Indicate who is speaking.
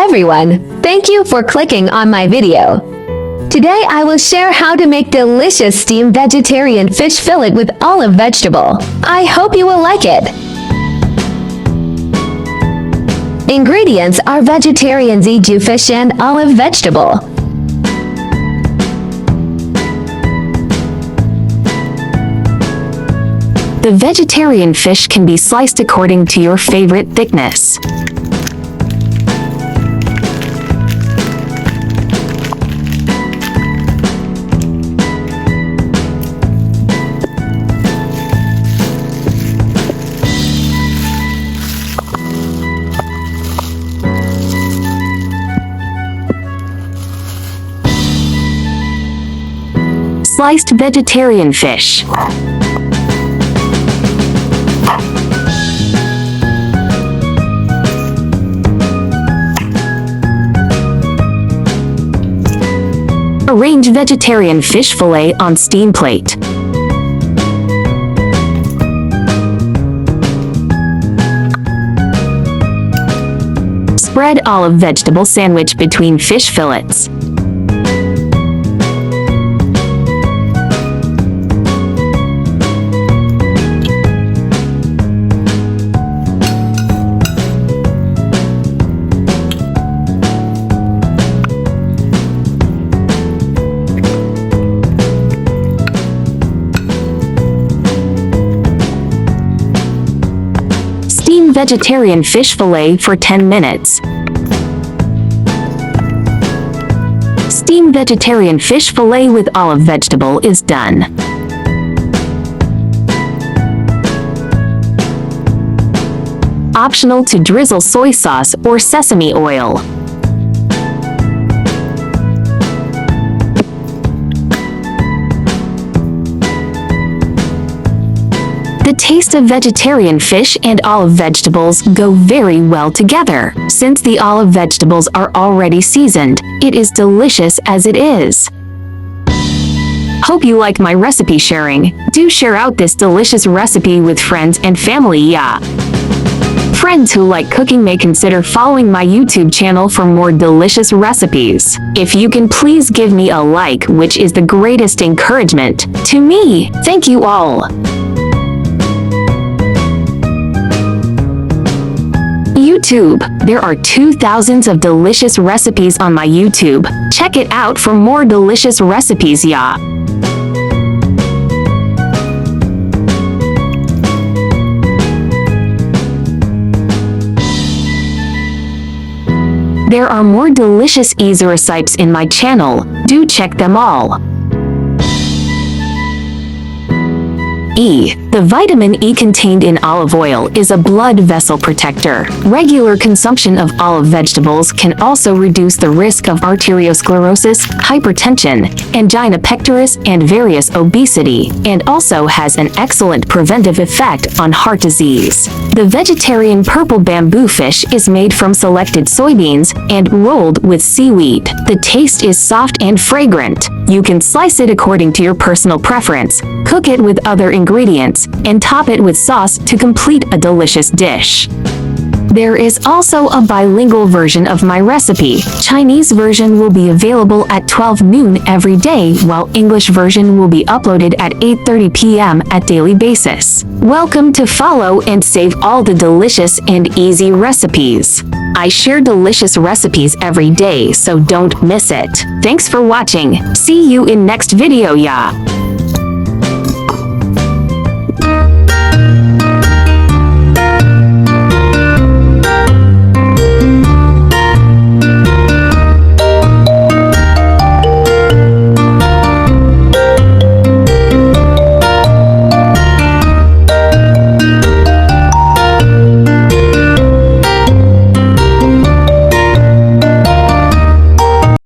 Speaker 1: everyone! Thank you for clicking on my video. Today I will share how to make delicious steamed vegetarian fish fillet with olive vegetable. I hope you will like it. Ingredients are vegetarian ENG fish and olive vegetable.
Speaker 2: The vegetarian fish can be sliced according to your favorite thickness. Sliced vegetarian fish. Arrange vegetarian fish fillet on steam plate. Spread olive vegetable sandwich between fish fillets. Steam vegetarian fish fillet for 10 minutes. Steam vegetarian fish fillet with olive vegetable is done. Optional to drizzle soy sauce or sesame oil. The taste of vegetarian fish and olive vegetables go very well together. Since the olive vegetables are already seasoned, it is delicious as it is. Hope you like my recipe sharing. Do share out this delicious recipe with friends and family, yeah. Friends who like cooking may consider following my YouTube channel for more delicious recipes. If you can please give me a like, which is the greatest encouragement to me. Thank you all. YouTube. There are 2,000 of delicious recipes on my YouTube. Check it out for more delicious recipes, yeah. There are more delicious easy recipes in my channel. Do check them all. E. The vitamin E contained in olive oil is a blood vessel protector. Regular consumption of olive vegetables can also reduce the risk of arteriosclerosis, hypertension, angina pectoris, and various obesity, and also has an excellent preventive effect on heart disease. The vegetarian purple bamboo fish is made from selected soybeans and rolled with seaweed. The taste is soft and fragrant. You can slice it according to your personal preference, cook it with other ingredients, and top it with sauce to complete a delicious dish. There is also a bilingual version of my recipe. Chinese version will be available at 12 noon every day, while English version will be uploaded at 8:30 p.m. at daily basis. Welcome to follow and save all the delicious and easy recipes. I share delicious recipes every day, so don't miss it. Thanks for watching. See you in next video, yeah.